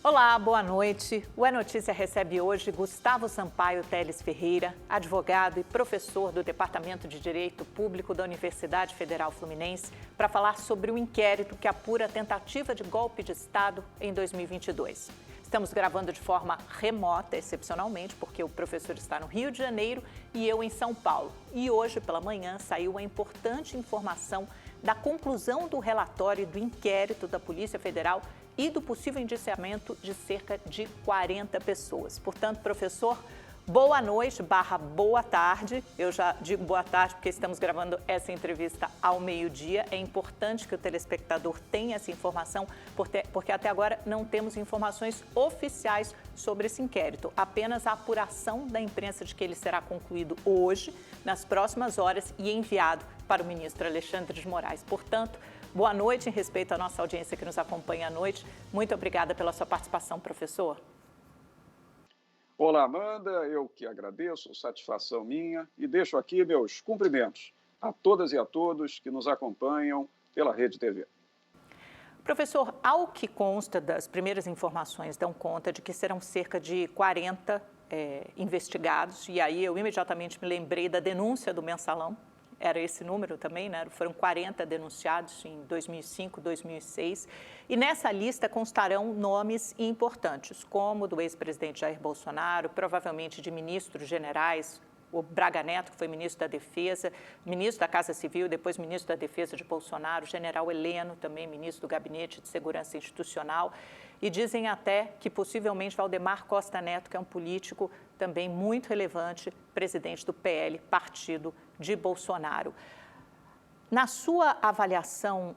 Olá, boa noite. O É Notícia recebe hoje Gustavo Sampaio Teles Ferreira, advogado e professor do Departamento de Direito Público da Universidade Federal Fluminense, para falar sobre o inquérito que apura a tentativa de golpe de Estado em 2022. Estamos gravando de forma remota, excepcionalmente, porque o professor está no Rio de Janeiro e eu em São Paulo. E hoje, pela manhã, saiu a importante informação da conclusão do relatório do inquérito da Polícia Federal e do possível indiciamento de cerca de 40 pessoas. Portanto, professor, boa noite / boa tarde. Eu já digo boa tarde porque estamos gravando essa entrevista ao meio-dia. É importante que o telespectador tenha essa informação, porque até agora não temos informações oficiais sobre esse inquérito. Apenas a apuração da imprensa de que ele será concluído hoje, nas próximas horas, e enviado para o ministro Alexandre de Moraes. Portanto, boa noite em respeito à nossa audiência que nos acompanha à noite. Muito obrigada pela sua participação, professor. Olá, Amanda, eu que agradeço, satisfação minha, e deixo aqui meus cumprimentos a todas e a todos que nos acompanham pela Rede TV. Professor, ao que consta das primeiras informações, dão conta de que serão cerca de 40 investigados, e aí eu imediatamente me lembrei da denúncia do Mensalão. Era esse número também, né? Foram 40 denunciados em 2005, 2006. E nessa lista constarão nomes importantes, como o do ex-presidente Jair Bolsonaro, provavelmente de ministros generais, o Braga Neto, que foi ministro da Defesa, ministro da Casa Civil, depois ministro da Defesa de Bolsonaro, general Heleno, também ministro do Gabinete de Segurança Institucional. E dizem até que possivelmente Valdemar Costa Neto, que é um político também muito relevante, presidente do PL, partido de Bolsonaro. Na sua avaliação,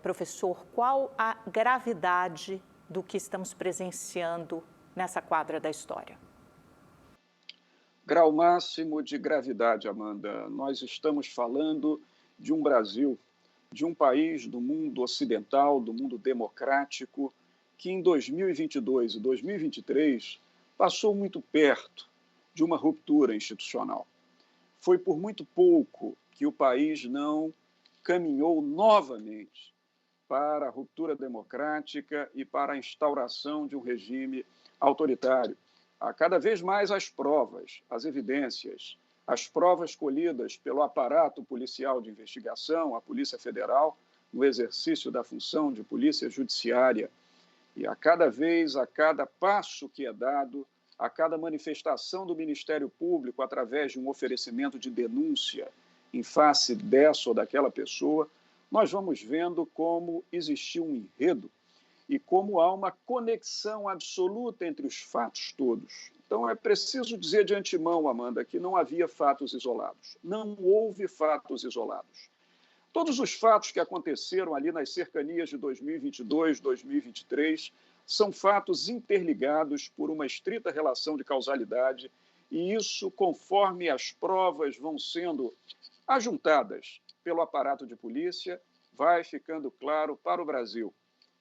professor, qual a gravidade do que estamos presenciando nessa quadra da história? Grau máximo de gravidade, Amanda. Nós estamos falando de um Brasil, de um país do mundo ocidental, do mundo democrático, que em 2022 e 2023 passou muito perto de uma ruptura institucional. Foi por muito pouco que o país não caminhou novamente para a ruptura democrática e para a instauração de um regime autoritário. Há cada vez mais as provas, as evidências, as provas colhidas pelo aparato policial de investigação, a Polícia Federal, no exercício da função de polícia judiciária. E a cada passo que é dado, a cada manifestação do Ministério Público através de um oferecimento de denúncia em face dessa ou daquela pessoa, nós vamos vendo como existiu um enredo e como há uma conexão absoluta entre os fatos todos. Então, é preciso dizer de antemão, Amanda, que não havia fatos isolados. Não houve fatos isolados. Todos os fatos que aconteceram ali nas cercanias de 2022, 2023, são fatos interligados por uma estrita relação de causalidade, e isso, conforme as provas vão sendo ajuntadas pelo aparato de polícia, vai ficando claro para o Brasil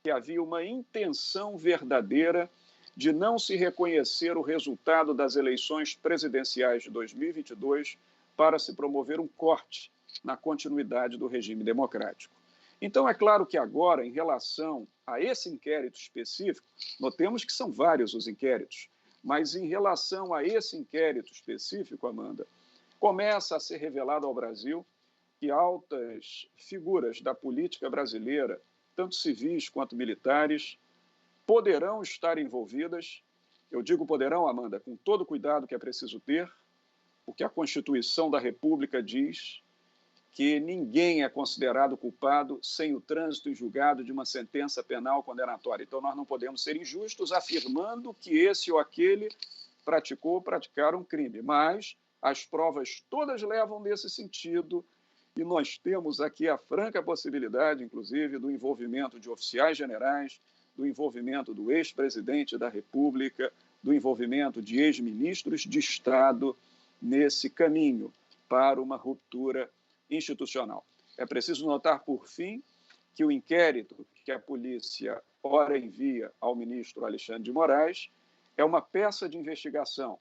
que havia uma intenção verdadeira de não se reconhecer o resultado das eleições presidenciais de 2022 para se promover um corte na continuidade do regime democrático. Então, é claro que agora, em relação a esse inquérito específico, notemos que são vários os inquéritos, mas em relação a esse inquérito específico, Amanda, começa a ser revelado ao Brasil que altas figuras da política brasileira, tanto civis quanto militares, poderão estar envolvidas. Eu digo poderão, Amanda, com todo o cuidado que é preciso ter, porque a Constituição da República diz que ninguém é considerado culpado sem o trânsito em julgado de uma sentença penal condenatória. Então, nós não podemos ser injustos afirmando que esse ou aquele praticou ou praticaram um crime, mas as provas todas levam nesse sentido, e nós temos aqui a franca possibilidade, inclusive, do envolvimento de oficiais generais, do envolvimento do ex-presidente da República, do envolvimento de ex-ministros de Estado nesse caminho para uma ruptura institucional. É preciso notar, por fim, que o inquérito que a polícia ora envia ao ministro Alexandre de Moraes é uma peça de investigação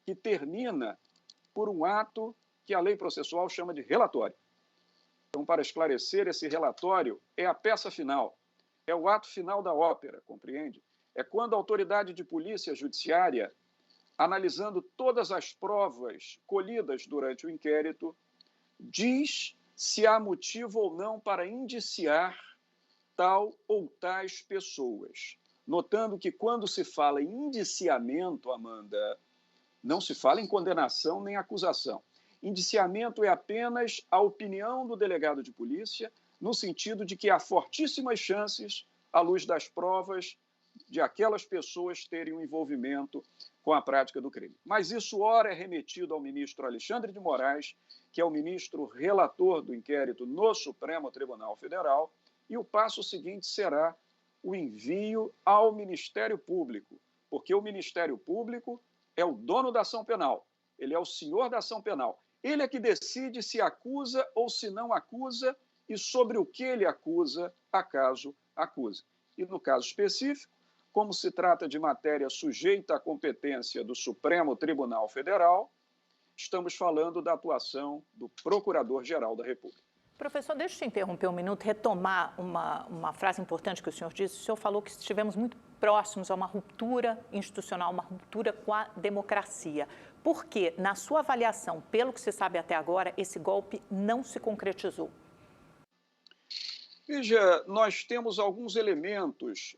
que termina por um ato que a lei processual chama de relatório. Então, para esclarecer, esse relatório é a peça final, é o ato final da ópera, compreende? É quando a autoridade de polícia judiciária, analisando todas as provas colhidas durante o inquérito, diz se há motivo ou não para indiciar tal ou tais pessoas. Notando que quando se fala em indiciamento, Amanda, não se fala em condenação nem acusação. Indiciamento é apenas a opinião do delegado de polícia, no sentido de que há fortíssimas chances, à luz das provas, de aquelas pessoas terem um envolvimento com a prática do crime. Mas isso, ora, é remetido ao ministro Alexandre de Moraes, que é o ministro relator do inquérito no Supremo Tribunal Federal, e o passo seguinte será o envio ao Ministério Público, porque o Ministério Público é o dono da ação penal, ele é o senhor da ação penal. Ele é que decide se acusa ou se não acusa e sobre o que ele acusa, acaso acusa. E no caso específico, como se trata de matéria sujeita à competência do Supremo Tribunal Federal, estamos falando da atuação do Procurador-Geral da República. Professor, deixa eu te interromper um minuto, retomar uma frase importante que o senhor disse. O senhor falou que estivemos muito próximos a uma ruptura institucional, uma ruptura com a democracia. Por que, na sua avaliação, pelo que se sabe até agora, esse golpe não se concretizou? Veja, nós temos alguns elementos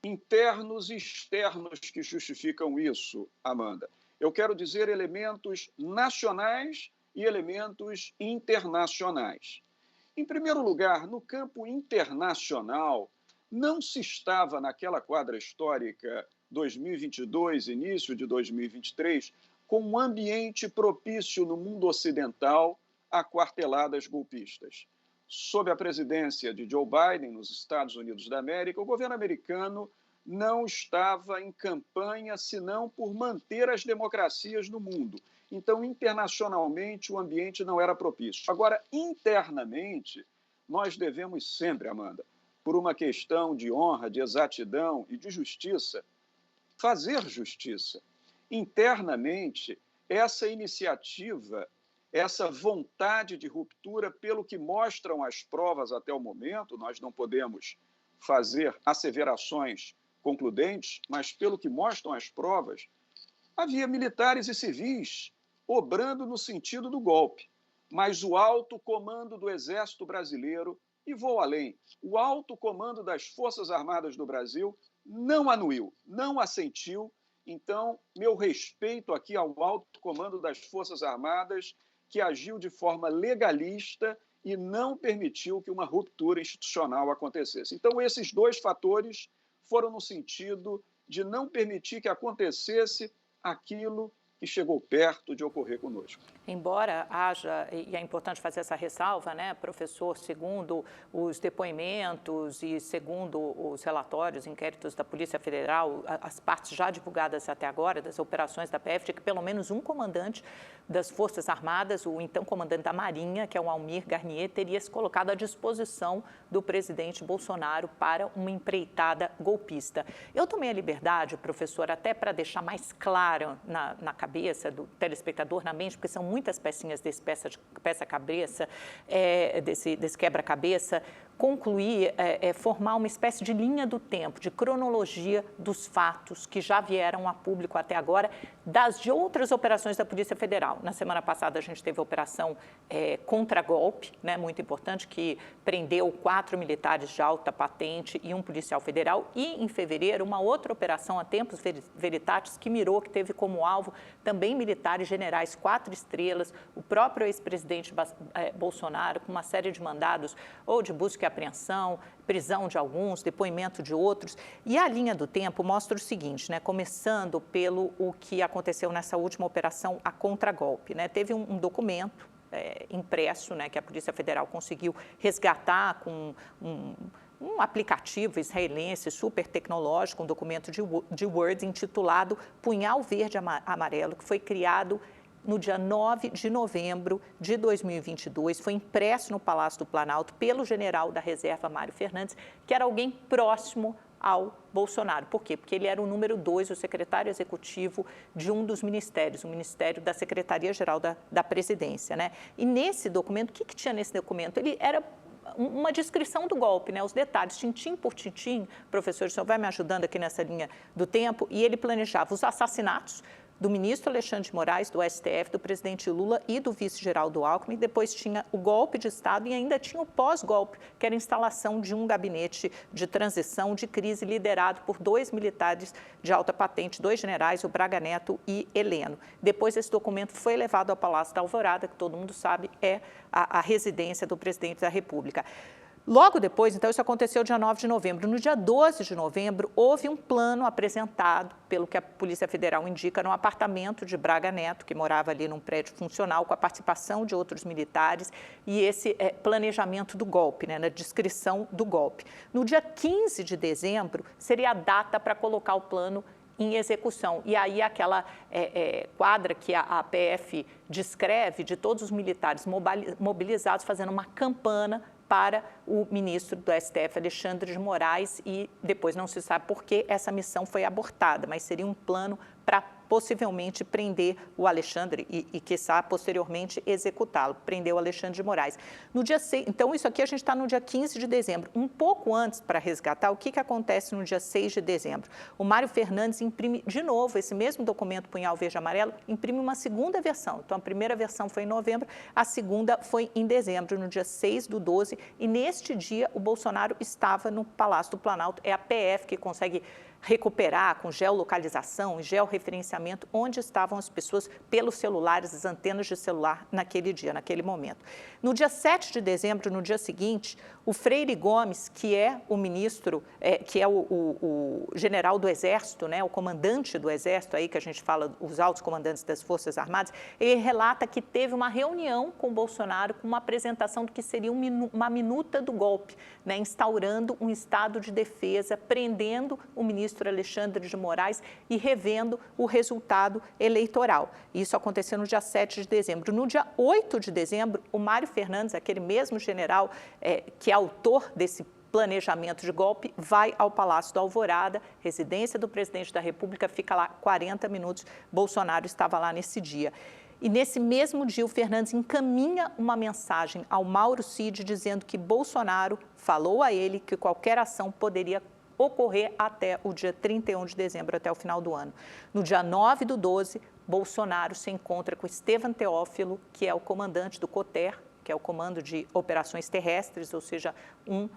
internos e externos que justificam isso, Amanda. Eu quero dizer elementos nacionais e elementos internacionais. Em primeiro lugar, no campo internacional, não se estava naquela quadra histórica 2022, início de 2023, com um ambiente propício no mundo ocidental a quarteladas golpistas. Sob a presidência de Joe Biden nos Estados Unidos da América, o governo americano não estava em campanha senão por manter as democracias no mundo. Então, internacionalmente, o ambiente não era propício. Agora, internamente, nós devemos sempre, Amanda, por uma questão de honra, de exatidão e de justiça, fazer justiça. Internamente, essa iniciativa, essa vontade de ruptura, pelo que mostram as provas até o momento, nós não podemos fazer asseverações concludentes, mas pelo que mostram as provas, havia militares e civis obrando no sentido do golpe, mas o alto comando do Exército Brasileiro, e vou além, o alto comando das Forças Armadas do Brasil não anuiu, não assentiu. Então, meu respeito aqui ao alto comando das Forças Armadas, que agiu de forma legalista e não permitiu que uma ruptura institucional acontecesse. Então, esses dois fatores foram no sentido de não permitir que acontecesse aquilo que chegou perto de ocorrer conosco. Embora haja, e é importante fazer essa ressalva, né, professor, segundo os depoimentos e segundo os relatórios, inquéritos da Polícia Federal, as partes já divulgadas até agora das operações da PF, de que pelo menos um comandante das Forças Armadas, o então comandante da Marinha, que é o Almir Garnier, teria se colocado à disposição do presidente Bolsonaro para uma empreitada golpista. Eu tomei a liberdade, professor, até para deixar mais claro na cabeça do telespectador, na mente, porque são muitas pecinhas desse peça-cabeça, desse quebra-cabeça, concluir, formar uma espécie de linha do tempo, de cronologia dos fatos que já vieram a público até agora, de outras operações da Polícia Federal. Na semana passada, a gente teve a operação contra-golpe, né, muito importante, que prendeu 4 militares de alta patente e um policial federal, e, em fevereiro, uma outra operação a tempos veritatis que mirou, que teve como alvo também militares generais 4 estrelas, o próprio ex-presidente Bolsonaro, com uma série de mandados ou de busca e apreensão, prisão de alguns, depoimento de outros. E a linha do tempo mostra o seguinte, né, começando pelo o que aconteceu nessa última operação a contragolpe, né? Teve um documento impresso, né, que a Polícia Federal conseguiu resgatar com um aplicativo israelense super tecnológico, um documento de Word intitulado Punhal Verde Amarelo, que foi criado no dia 9 de novembro de 2022, foi impresso no Palácio do Planalto pelo general da reserva Mário Fernandes, que era alguém próximo ao Bolsonaro. Por quê? Porque ele era o número 2, o secretário executivo de um dos ministérios, o Ministério da Secretaria-Geral da Presidência, né? E nesse documento, o que tinha nesse documento? Ele era uma descrição do golpe, né? Os detalhes, tintim por tintim. Professor, o senhor vai me ajudando aqui nessa linha do tempo, e ele planejava os assassinatos do ministro Alexandre de Moraes, do STF, do presidente Lula e do vice-Geraldo Alckmin. Depois tinha o golpe de Estado e ainda tinha o pós-golpe, que era a instalação de um gabinete de transição de crise liderado por 2 militares de alta patente, 2 generais, o Braga Neto e Heleno. Depois esse documento foi levado ao Palácio da Alvorada, que todo mundo sabe é a residência do presidente da República. Logo depois, então, isso aconteceu dia 9 de novembro. No dia 12 de novembro, houve um plano apresentado, pelo que a Polícia Federal indica, no apartamento de Braga Neto, que morava ali num prédio funcional, com a participação de outros militares, e esse planejamento do golpe, né, na descrição do golpe. No dia 15 de dezembro, seria a data para colocar o plano em execução. E aí aquela quadra que a PF descreve de todos os militares mobilizados fazendo uma campana para o ministro do STF, Alexandre de Moraes, e depois não se sabe por que essa missão foi abortada, mas seria um plano para possivelmente prender o Alexandre e quiçá, posteriormente, executá-lo, prender o Alexandre de Moraes. No dia 6, então, isso aqui a gente está no dia 15 de dezembro. Um pouco antes, para resgatar, o que acontece no dia 6 de dezembro? O Mário Fernandes imprime, de novo, esse mesmo documento punhal verde e amarelo, imprime uma segunda versão. Então, a primeira versão foi em novembro, a segunda foi em dezembro, no dia 6/12, e neste dia o Bolsonaro estava no Palácio do Planalto. É a PF que consegue recuperar com geolocalização e georreferenciamento onde estavam as pessoas pelos celulares, as antenas de celular naquele dia, naquele momento. No dia 7 de dezembro, no dia seguinte, o Freire Gomes, que é o ministro, que é o general do Exército, né, o comandante do Exército, aí que a gente fala, os altos comandantes das Forças Armadas, ele relata que teve uma reunião com o Bolsonaro com uma apresentação do que seria uma minuta do golpe, né, instaurando um estado de defesa, prendendo o ministro Alexandre de Moraes e revendo o resultado eleitoral. Isso aconteceu no dia 7 de dezembro. No dia 8 de dezembro, o Mário Fernandes, aquele mesmo general que é autor desse planejamento de golpe, vai ao Palácio da Alvorada, residência do presidente da República, fica lá 40 minutos. Bolsonaro estava lá nesse dia. E nesse mesmo dia, o Fernandes encaminha uma mensagem ao Mauro Cid dizendo que Bolsonaro falou a ele que qualquer ação poderia ocorrer até o dia 31 de dezembro, até o final do ano. No dia 9/12, Bolsonaro se encontra com Estevam Teófilo, que é o comandante do COTER, que é o Comando de Operações Terrestres, ou seja, um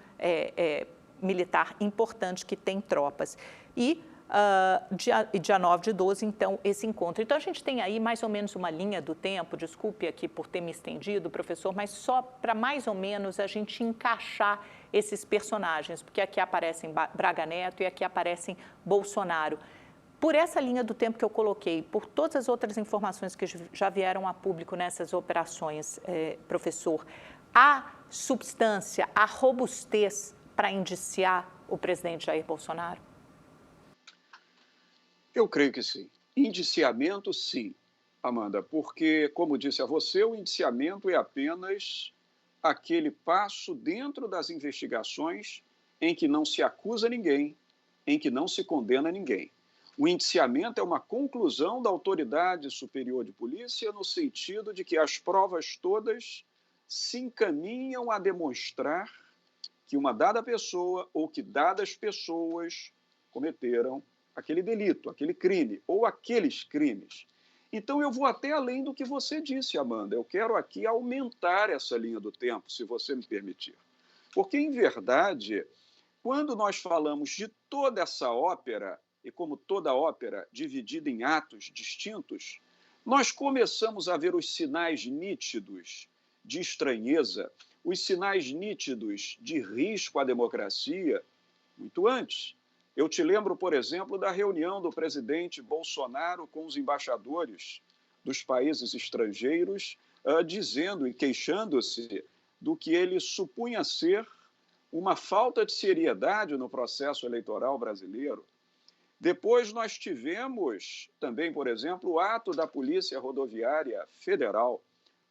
militar importante que tem tropas. E dia 9/12, então, esse encontro. Então, a gente tem aí mais ou menos uma linha do tempo, desculpe aqui por ter me estendido, professor, mas só para mais ou menos a gente encaixar esses personagens, porque aqui aparecem Braga Neto e aqui aparecem Bolsonaro. Por essa linha do tempo que eu coloquei, por todas as outras informações que já vieram a público nessas operações, professor, há substância, há robustez para indiciar o presidente Jair Bolsonaro? Eu creio que sim. Indiciamento, sim, Amanda, porque, como disse a você, o indiciamento é apenas aquele passo dentro das investigações em que não se acusa ninguém, em que não se condena ninguém. O indiciamento é uma conclusão da autoridade superior de polícia no sentido de que as provas todas se encaminham a demonstrar que uma dada pessoa ou que dadas pessoas cometeram aquele delito, aquele crime ou aqueles crimes. Então, eu vou até além do que você disse, Amanda. Eu quero aqui aumentar essa linha do tempo, se você me permitir. Porque, em verdade, quando nós falamos de toda essa ópera, e como toda ópera dividida em atos distintos, nós começamos a ver os sinais nítidos de estranheza, os sinais nítidos de risco à democracia muito antes. Eu te lembro, por exemplo, da reunião do presidente Bolsonaro com os embaixadores dos países estrangeiros, dizendo e queixando-se do que ele supunha ser uma falta de seriedade no processo eleitoral brasileiro. Depois nós tivemos também, por exemplo, o ato da Polícia Rodoviária Federal,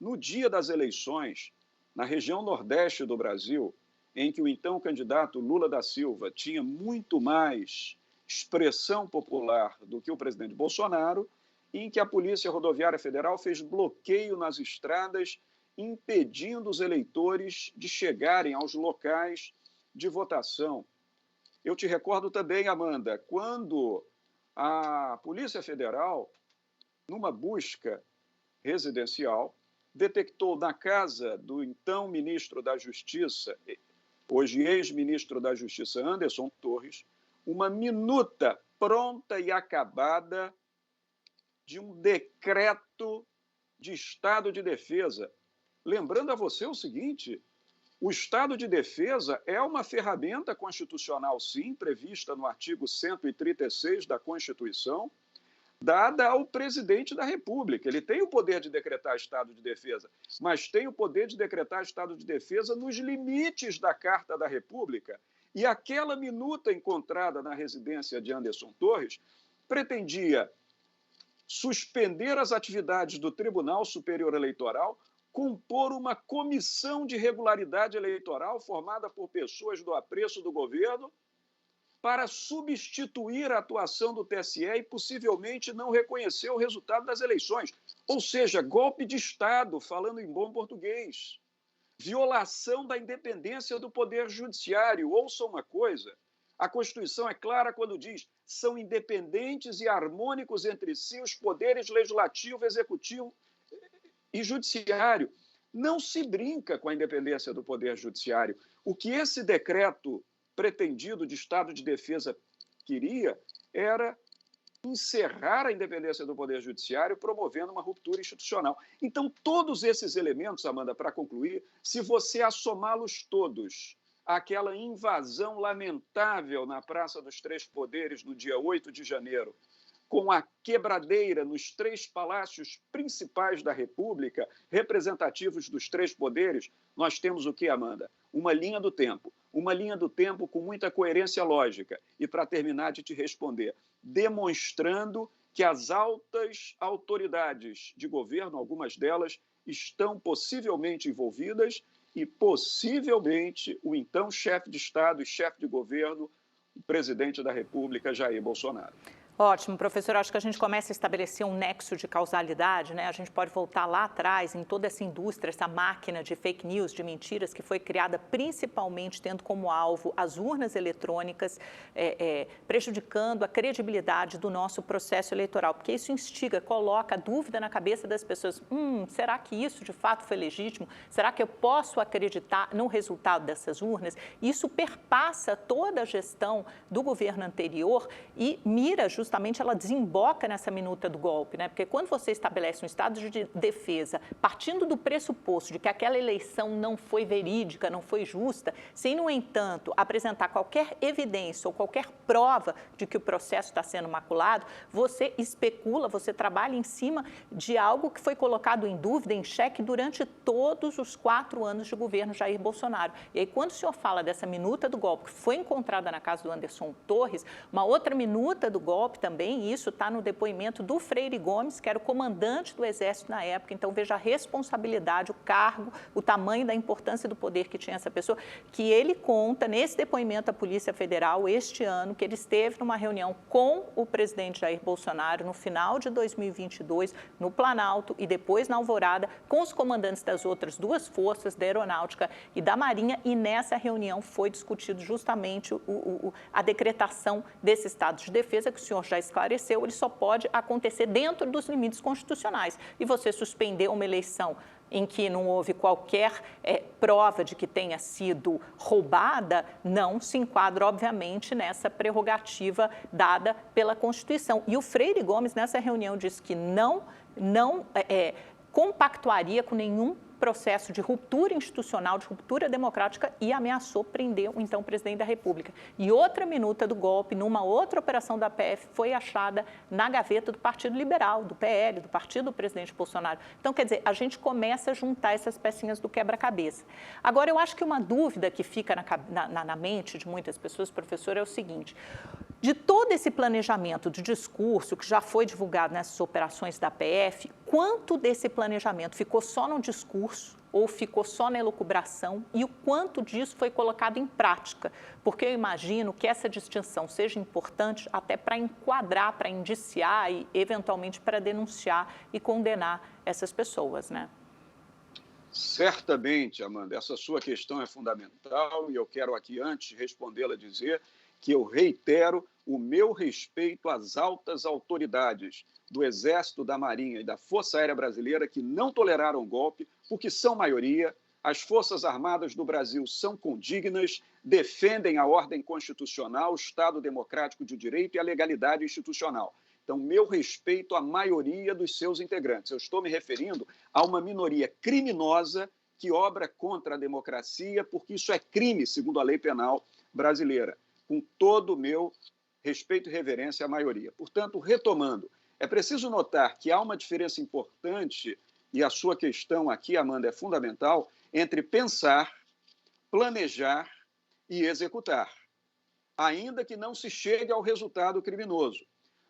no dia das eleições, na região nordeste do Brasil, em que o então candidato Lula da Silva tinha muito mais expressão popular do que o presidente Bolsonaro, e em que a Polícia Rodoviária Federal fez bloqueio nas estradas impedindo os eleitores de chegarem aos locais de votação. Eu te recordo também, Amanda, quando a Polícia Federal, numa busca residencial, detectou na casa do então ministro da Justiça, hoje ex-ministro da Justiça, Anderson Torres, uma minuta pronta e acabada de um decreto de estado de defesa. Lembrando a você o seguinte, o estado de defesa é uma ferramenta constitucional, sim, prevista no artigo 136 da Constituição, dada ao presidente da República. Ele tem o poder de decretar estado de defesa, mas tem o poder de decretar estado de defesa nos limites da Carta da República. E aquela minuta encontrada na residência de Anderson Torres pretendia suspender as atividades do Tribunal Superior Eleitoral, compor uma comissão de regularidade eleitoral formada por pessoas do apreço do governo para substituir a atuação do TSE e possivelmente não reconhecer o resultado das eleições. Ou seja, golpe de Estado, falando em bom português. Violação da independência do Poder Judiciário. Ouça uma coisa, a Constituição é clara quando diz são independentes e harmônicos entre si os poderes legislativo, executivo e judiciário. Não se brinca com a independência do Poder Judiciário. O que esse decreto pretendido de estado de defesa queria era encerrar a independência do Poder Judiciário, promovendo uma ruptura institucional. Então, todos esses elementos, Amanda, para concluir, se você assomá-los todos àquela invasão lamentável na Praça dos Três Poderes no dia 8 de janeiro, com a quebradeira nos três palácios principais da República, representativos dos três poderes, nós temos o que, Amanda? Uma linha do tempo. Uma linha do tempo com muita coerência lógica. E, para terminar de te responder, demonstrando que as altas autoridades de governo, algumas delas, estão possivelmente envolvidas e, possivelmente, o então chefe de Estado e chefe de governo, o presidente da República, Jair Bolsonaro. Ótimo, professor. Acho que a gente começa a estabelecer um nexo de causalidade, né? A gente pode voltar lá atrás em toda essa indústria, essa máquina de fake news, de mentiras, que foi criada principalmente tendo como alvo as urnas eletrônicas, prejudicando a credibilidade do nosso processo eleitoral, porque isso instiga, coloca dúvida na cabeça das pessoas. Será que isso de fato foi legítimo? Será que eu posso acreditar no resultado dessas urnas? Isso perpassa toda a gestão do governo anterior e mira justamente, ela desemboca nessa minuta do golpe, né? Porque quando você estabelece um estado de defesa, partindo do pressuposto de que aquela eleição não foi verídica, não foi justa, sem, no entanto, apresentar qualquer evidência ou qualquer prova de que o processo está sendo maculado, você especula, você trabalha em cima de algo que foi colocado em dúvida, em xeque, durante todos os 4 anos de governo Jair Bolsonaro. E aí, quando o senhor fala dessa minuta do golpe, que foi encontrada na casa do Anderson Torres, uma outra minuta do golpe também, e isso está no depoimento do Freire Gomes, que era o comandante do Exército na época. Então, veja a responsabilidade, o cargo, o tamanho da importância do poder que tinha essa pessoa, que ele conta nesse depoimento à Polícia Federal, este ano, que ele esteve numa reunião com o presidente Jair Bolsonaro no final de 2022, no Planalto e depois na Alvorada, com os comandantes das outras 2 forças, da Aeronáutica e da Marinha, e nessa reunião foi discutido justamente a decretação desse estado de defesa, que o senhor já esclareceu, ele só pode acontecer dentro dos limites constitucionais. E você suspender uma eleição em que não houve qualquer prova de que tenha sido roubada, não se enquadra, obviamente, nessa prerrogativa dada pela Constituição. E o Freire Gomes, nessa reunião, disse que não compactuaria com nenhum processo de ruptura institucional, de ruptura democrática, e ameaçou prender o então presidente da República. E outra minuta do golpe, numa outra operação da PF, foi achada na gaveta do Partido Liberal, do PL, do partido do presidente Bolsonaro. Então, quer dizer, a gente começa a juntar essas pecinhas do quebra-cabeça. Agora, eu acho que uma dúvida que fica na mente de muitas pessoas, professor, é o seguinte: de todo esse planejamento de discurso que já foi divulgado nessas operações da PF, quanto desse planejamento ficou só no discurso ou ficou só na elucubração, e o quanto disso foi colocado em prática? Porque eu imagino que essa distinção seja importante até para enquadrar, para indiciar e, eventualmente, para denunciar e condenar essas pessoas, né? Certamente, Amanda, essa sua questão é fundamental e eu quero aqui, antes de respondê-la, dizer que eu reitero o meu respeito às altas autoridades do Exército, da Marinha e da Força Aérea Brasileira que não toleraram o golpe, porque são maioria. As Forças Armadas do Brasil são condignas, defendem a ordem constitucional, o Estado democrático de direito e a legalidade institucional. Então, meu respeito à maioria dos seus integrantes. Eu estou me referindo a uma minoria criminosa que obra contra a democracia, porque isso é crime, segundo a lei penal brasileira, com todo o meu respeito e reverência à maioria. Portanto, retomando, é preciso notar que há uma diferença importante, e a sua questão aqui, Amanda, é fundamental, entre pensar, planejar e executar, ainda que não se chegue ao resultado criminoso.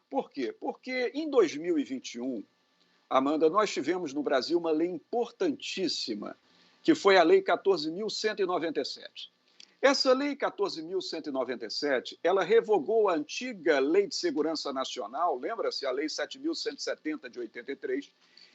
Por quê? Porque em 2021, Amanda, nós tivemos no Brasil uma lei importantíssima, que foi a Lei 14.197. Essa Lei 14.197, ela revogou a antiga Lei de Segurança Nacional, lembra-se, a Lei 7.170 de 83,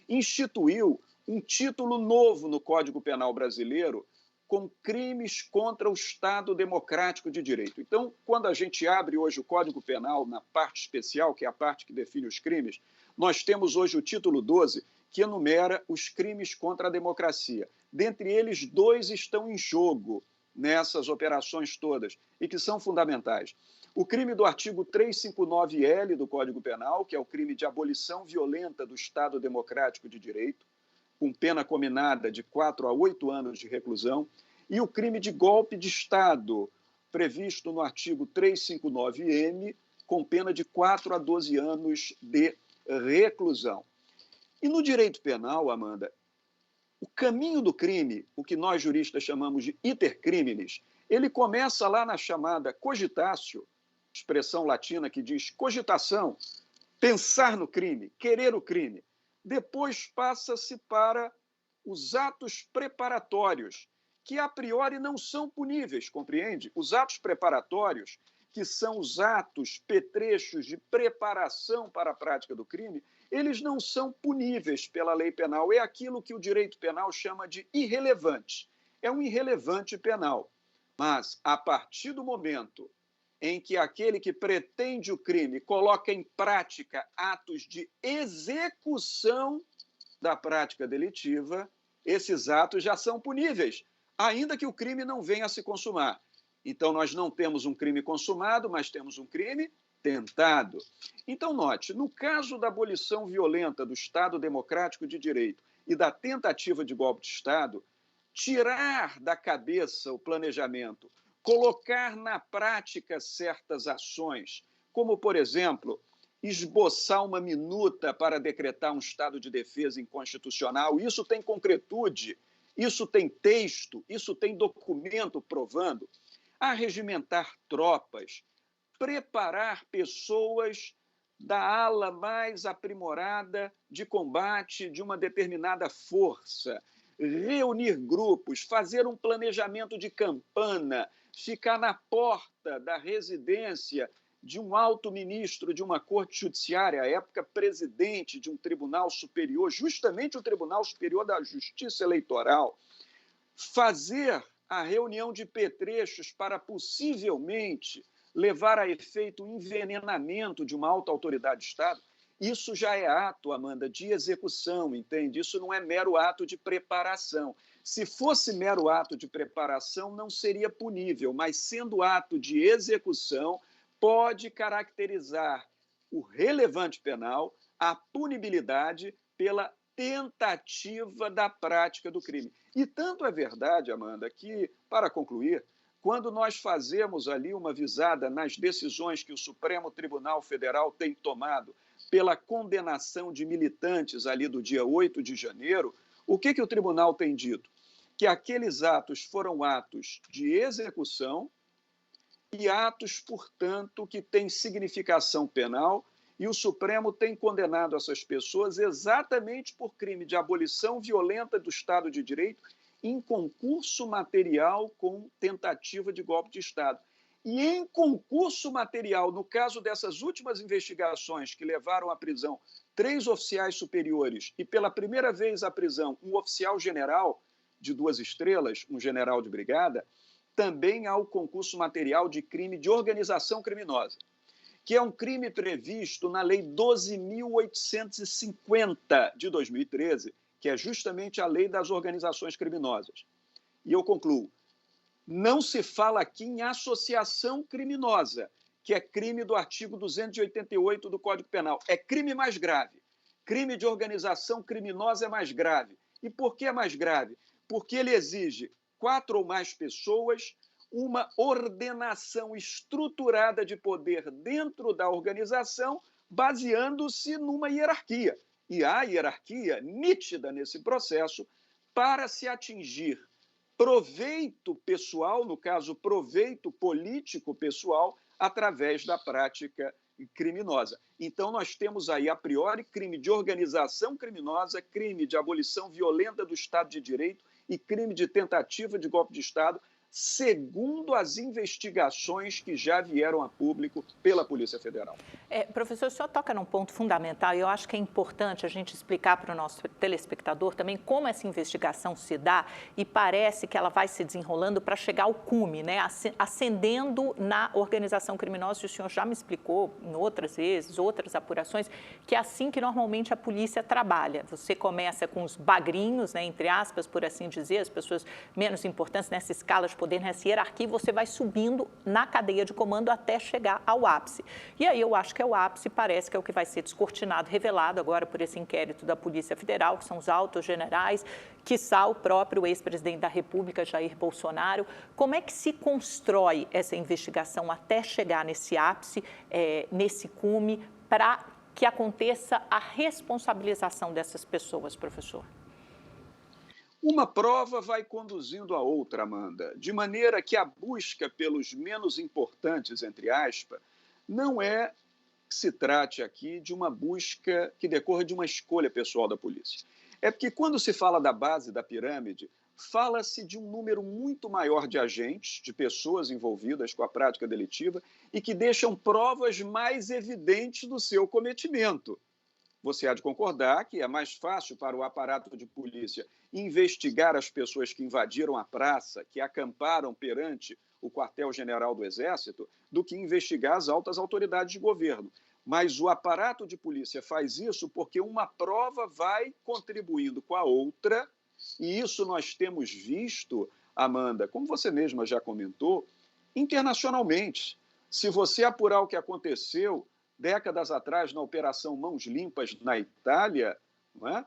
instituiu um título novo no Código Penal brasileiro, com crimes contra o Estado democrático de direito. Então, quando a gente abre hoje o Código Penal, na parte especial, que é a parte que define os crimes, nós temos hoje o título 12, que enumera os crimes contra a democracia. Dentre eles, 2 estão em jogo nessas operações todas e que são fundamentais. O crime do artigo 359-L do Código Penal, que é o crime de abolição violenta do Estado democrático de direito, com pena cominada de 4 a 8 anos de reclusão, e o crime de golpe de Estado, previsto no artigo 359-M, com pena de 4 a 12 anos de reclusão. E no direito penal, Amanda, o caminho do crime, o que nós juristas chamamos de iter criminis, ele começa lá na chamada cogitatio, expressão latina que diz cogitação, pensar no crime, querer o crime. Depois passa-se para os atos preparatórios, que a priori não são puníveis, compreende? Os atos preparatórios, que são os atos petrechos de preparação para a prática do crime, eles não são puníveis pela lei penal. É aquilo que o direito penal chama de irrelevante. É um irrelevante penal. Mas, a partir do momento em que aquele que pretende o crime coloca em prática atos de execução da prática delitiva, esses atos já são puníveis, ainda que o crime não venha a se consumar. Então, nós não temos um crime consumado, mas temos um crime tentado. Então, note, no caso da abolição violenta do Estado democrático de direito e da tentativa de golpe de Estado, tirar da cabeça o planejamento, colocar na prática certas ações, como, por exemplo, esboçar uma minuta para decretar um estado de defesa inconstitucional. Isso tem concretude, isso tem texto, isso tem documento provando. Arregimentar tropas, preparar pessoas da ala mais aprimorada de combate de uma determinada força, reunir grupos, fazer um planejamento de campana, ficar na porta da residência de um alto ministro de uma corte judiciária, à época presidente de um tribunal superior, justamente o Tribunal Superior da Justiça Eleitoral, fazer a reunião de petrechos para possivelmente levar a efeito o envenenamento de uma alta autoridade de Estado, isso já é ato, Amanda, de execução, entende? Isso não é mero ato de preparação. Se fosse mero ato de preparação, não seria punível, mas sendo ato de execução, pode caracterizar o relevante penal, a punibilidade pela tentativa da prática do crime. E tanto é verdade, Amanda, que, para concluir, quando nós fazemos ali uma visada nas decisões que o Supremo Tribunal Federal tem tomado pela condenação de militantes ali do dia 8 de janeiro, o que o tribunal tem dito? Que aqueles atos foram atos de execução e atos, portanto, que têm significação penal, e o Supremo tem condenado essas pessoas exatamente por crime de abolição violenta do Estado de Direito em concurso material com tentativa de golpe de Estado. E em concurso material, no caso dessas últimas investigações que levaram à prisão 3 oficiais superiores e pela primeira vez à prisão um oficial general, de 2 estrelas, um general de brigada, também há o concurso material de crime de organização criminosa, que é um crime previsto na Lei 12.850 de 2013, que é justamente a lei das organizações criminosas. E eu concluo, não se fala aqui em associação criminosa, que é crime do artigo 288 do Código Penal. É crime mais grave. Crime de organização criminosa é mais grave. E por que é mais grave? Porque ele exige 4 ou mais pessoas, uma ordenação estruturada de poder dentro da organização, baseando-se numa hierarquia. E há hierarquia nítida nesse processo para se atingir proveito pessoal, no caso, proveito político pessoal, através da prática criminosa. Então, nós temos aí, a priori, crime de organização criminosa, crime de abolição violenta do Estado de Direito e crime de tentativa de golpe de Estado, segundo as investigações que já vieram a público pela Polícia Federal. Professor, o senhor toca num ponto fundamental e eu acho que é importante a gente explicar para o nosso telespectador também como essa investigação se dá e parece que ela vai se desenrolando para chegar ao cume, né? Ascendendo na organização criminosa, e o senhor já me explicou em outras vezes, outras apurações, que é assim que normalmente a polícia trabalha. Você começa com os bagrinhos, né, entre aspas, por assim dizer, as pessoas menos importantes nessa escala de poder, nessa hierarquia, você vai subindo na cadeia de comando até chegar ao ápice. E aí eu acho que é o ápice, parece que é o que vai ser descortinado, revelado agora por esse inquérito da Polícia Federal, que são os altos generais, quiçá o próprio ex-presidente da República, Jair Bolsonaro. Como é que se constrói essa investigação até chegar nesse ápice, nesse cume, para que aconteça a responsabilização dessas pessoas, professor? Uma prova vai conduzindo a outra, Amanda, de maneira que a busca pelos menos importantes, entre aspas, não é que se trate aqui de uma busca que decorra de uma escolha pessoal da polícia. É porque quando se fala da base da pirâmide, fala-se de um número muito maior de agentes, de pessoas envolvidas com a prática delitiva e que deixam provas mais evidentes do seu cometimento. Você há de concordar que é mais fácil para o aparato de polícia investigar as pessoas que invadiram a praça, que acamparam perante o quartel-general do Exército, do que investigar as altas autoridades de governo. Mas o aparato de polícia faz isso porque uma prova vai contribuindo com a outra, e isso nós temos visto, Amanda, como você mesma já comentou, internacionalmente. Se você apurar o que aconteceu décadas atrás na Operação Mãos Limpas na Itália, não é?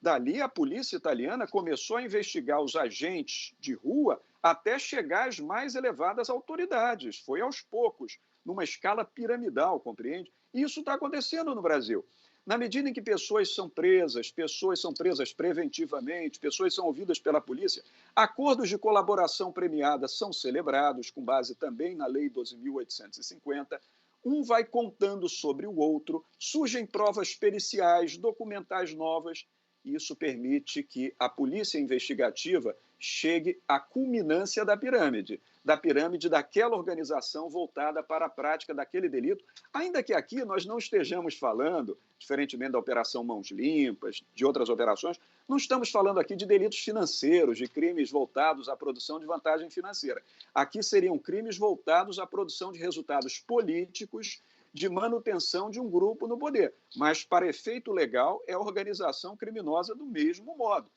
Dali a polícia italiana começou a investigar os agentes de rua até chegar às mais elevadas autoridades. Foi aos poucos, numa escala piramidal, compreende? E isso está acontecendo no Brasil. Na medida em que pessoas são presas preventivamente, pessoas são ouvidas pela polícia, acordos de colaboração premiada são celebrados, com base também na Lei 12.850, um vai contando sobre o outro, surgem provas periciais, documentais novas, e isso permite que a polícia investigativa chegue à culminância da pirâmide daquela organização voltada para a prática daquele delito, ainda que aqui nós não estejamos falando, diferentemente da Operação Mãos Limpas, de outras operações, não estamos falando aqui de delitos financeiros, de crimes voltados à produção de vantagem financeira. Aqui seriam crimes voltados à produção de resultados políticos, de manutenção de um grupo no poder. Mas, para efeito legal, é organização criminosa do mesmo modo.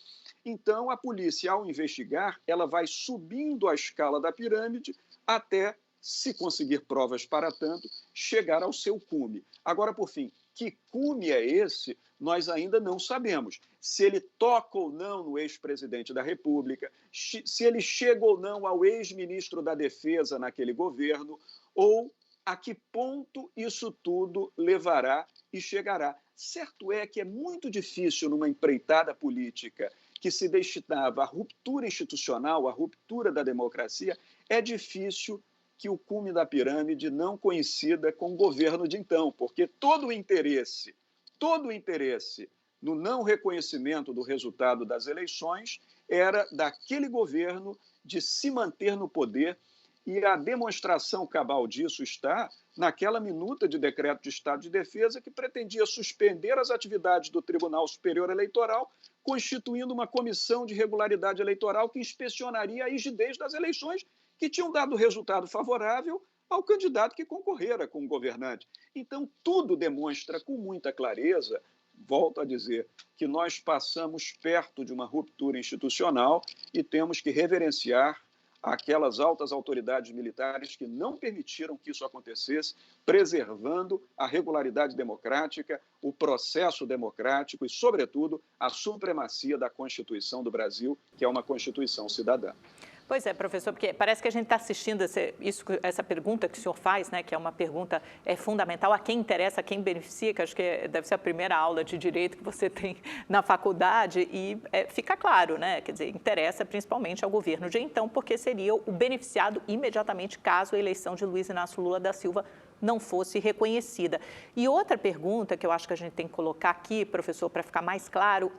Então, a polícia, ao investigar, ela vai subindo a escala da pirâmide até, se conseguir provas para tanto, chegar ao seu cume. Agora, por fim, que cume é esse? Nós ainda não sabemos. Se ele toca ou não no ex-presidente da República, se ele chega ou não ao ex-ministro da Defesa naquele governo, ou a que ponto isso tudo levará e chegará. Certo é que é muito difícil numa empreitada política que se destinava à ruptura institucional, à ruptura da democracia, é difícil que o cume da pirâmide não coincida com o governo de então, porque todo o interesse no não reconhecimento do resultado das eleições era daquele governo de se manter no poder E a demonstração cabal disso está naquela minuta de decreto de estado de defesa que pretendia suspender as atividades do Tribunal Superior Eleitoral, constituindo uma comissão de regularidade eleitoral que inspecionaria a rigidez das eleições que tinham dado resultado favorável ao candidato que concorrera com o governante. Então, tudo demonstra com muita clareza, volto a dizer, que nós passamos perto de uma ruptura institucional e temos que reverenciar aquelas altas autoridades militares que não permitiram que isso acontecesse, preservando a regularidade democrática, o processo democrático e, sobretudo, a supremacia da Constituição do Brasil, que é uma Constituição cidadã. Pois é, professor, porque parece que a gente está assistindo essa pergunta que o senhor faz, né, que é uma pergunta fundamental, a quem interessa, a quem beneficia, que acho que deve ser a primeira aula de direito que você tem na faculdade, e fica claro, né, quer dizer, interessa principalmente ao governo de então, porque seria o beneficiado imediatamente caso a eleição de Luiz Inácio Lula da Silva não fosse reconhecida. E outra pergunta que eu acho que a gente tem que colocar aqui, professor, para ficar mais claro,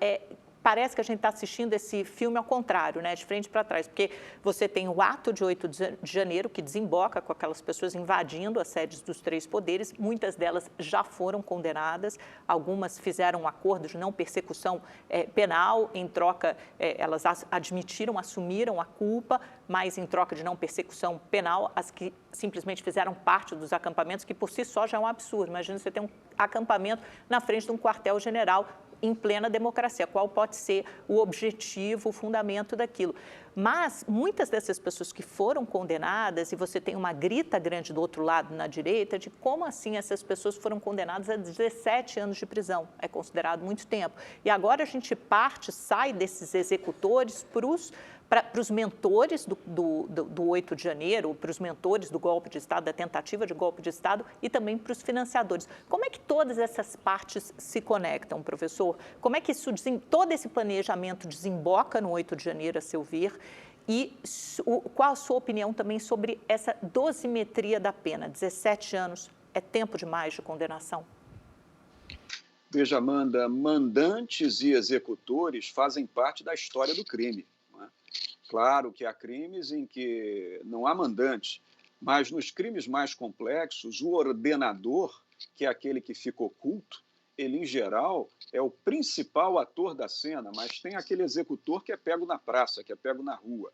parece que a gente está assistindo esse filme ao contrário, né? De frente para trás, porque você tem o ato de 8 de janeiro, que desemboca com aquelas pessoas invadindo as sedes dos três poderes, muitas delas já foram condenadas, algumas fizeram um acordo de não persecução penal, em troca, elas admitiram, assumiram a culpa, mas em troca de não persecução penal, as que simplesmente fizeram parte dos acampamentos, que por si só já é um absurdo. Imagina você ter um acampamento na frente de um quartel-general em plena democracia, qual pode ser o objetivo, o fundamento daquilo. Mas muitas dessas pessoas que foram condenadas, e você tem uma grita grande do outro lado, na direita, de como assim essas pessoas foram condenadas a 17 anos de prisão, é considerado muito tempo. E agora a gente sai desses executores para os mentores do 8 de janeiro, para os mentores do golpe de Estado, da tentativa de golpe de Estado, e também para os financiadores. Como é que todas essas partes se conectam, professor? Como é que todo esse planejamento desemboca no 8 de janeiro, a seu ver? E qual a sua opinião também sobre essa dosimetria da pena? 17 anos é tempo demais de condenação? Veja, Amanda, mandantes e executores fazem parte da história do crime. Claro que há crimes em que não há mandante, mas nos crimes mais complexos, o ordenador, que é aquele que fica oculto, ele, em geral, é o principal ator da cena, mas tem aquele executor que é pego na praça, que é pego na rua.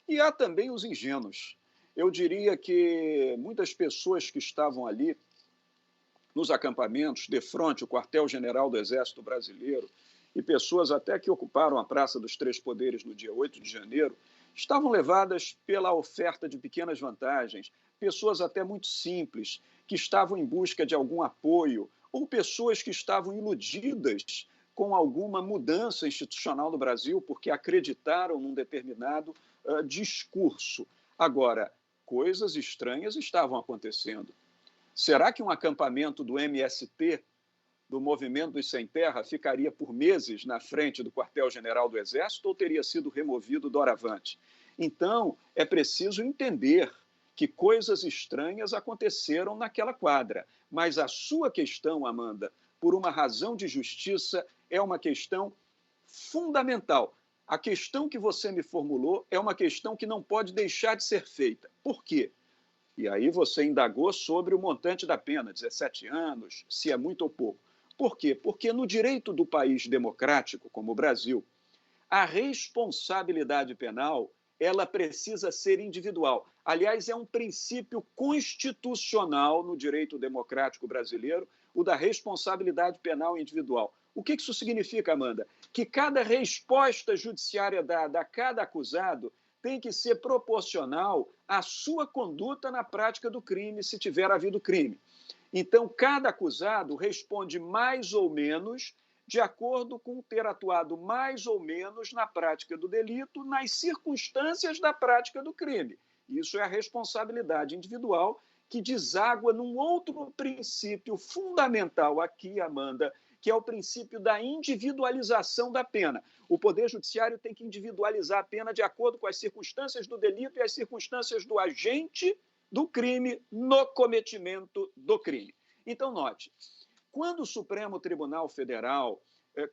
E há também os ingênuos. Eu diria que muitas pessoas que estavam ali nos acampamentos, defronte ao quartel-general do Exército Brasileiro, e pessoas até que ocuparam a Praça dos Três Poderes no dia 8 de janeiro, estavam levadas pela oferta de pequenas vantagens, pessoas até muito simples, que estavam em busca de algum apoio, ou pessoas que estavam iludidas com alguma mudança institucional no Brasil, porque acreditaram num determinado discurso. Agora, coisas estranhas estavam acontecendo. Será que um acampamento do MST, do Movimento dos Sem Terra, ficaria por meses na frente do quartel-general do Exército ou teria sido removido doravante? Então, é preciso entender que coisas estranhas aconteceram naquela quadra. Mas a sua questão, Amanda, por uma razão de justiça, é uma questão fundamental. A questão que você me formulou é uma questão que não pode deixar de ser feita. Por quê? E aí você indagou sobre o montante da pena, 17 anos, se é muito ou pouco. Por quê? Porque no direito do país democrático, como o Brasil, a responsabilidade penal ela precisa ser individual. Aliás, é um princípio constitucional no direito democrático brasileiro, o da responsabilidade penal individual. O que isso significa, Amanda? Que cada resposta judiciária dada a cada acusado tem que ser proporcional à sua conduta na prática do crime, se tiver havido crime. Então, cada acusado responde mais ou menos de acordo com ter atuado mais ou menos na prática do delito, nas circunstâncias da prática do crime. Isso é a responsabilidade individual que deságua num outro princípio fundamental aqui, Amanda, que é o princípio da individualização da pena. O Poder Judiciário tem que individualizar a pena de acordo com as circunstâncias do delito e as circunstâncias do agente do crime no cometimento do crime. Então, note, quando o Supremo Tribunal Federal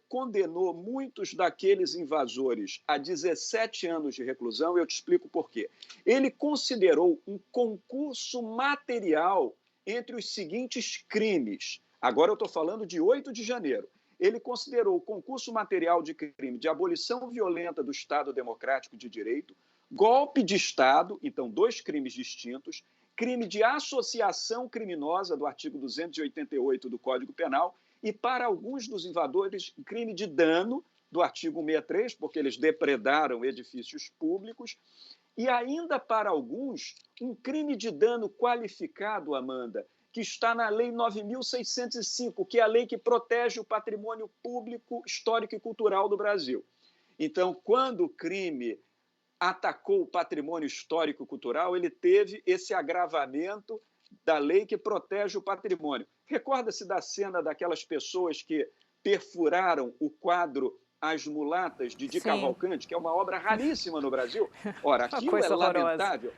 condenou muitos daqueles invasores a 17 anos de reclusão. Eu te explico por quê. Ele considerou um concurso material entre os seguintes crimes. Agora eu estou falando de 8 de janeiro. Ele considerou o concurso material de crime de abolição violenta do Estado Democrático de Direito, golpe de Estado, então 2 crimes distintos, crime de associação criminosa do artigo 288 do Código Penal e, para alguns dos invasores, crime de dano do artigo 163, porque eles depredaram edifícios públicos, e ainda para alguns, um crime de dano qualificado, Amanda, que está na Lei 9.605, que é a lei que protege o patrimônio público, histórico e cultural do Brasil. Então, quando o crime atacou o patrimônio histórico e cultural, ele teve esse agravamento da lei que protege o patrimônio. Recorda-se da cena daquelas pessoas que perfuraram o quadro As Mulatas, de Cavalcante, que é uma obra raríssima no Brasil? Ora, aquilo é lamentável.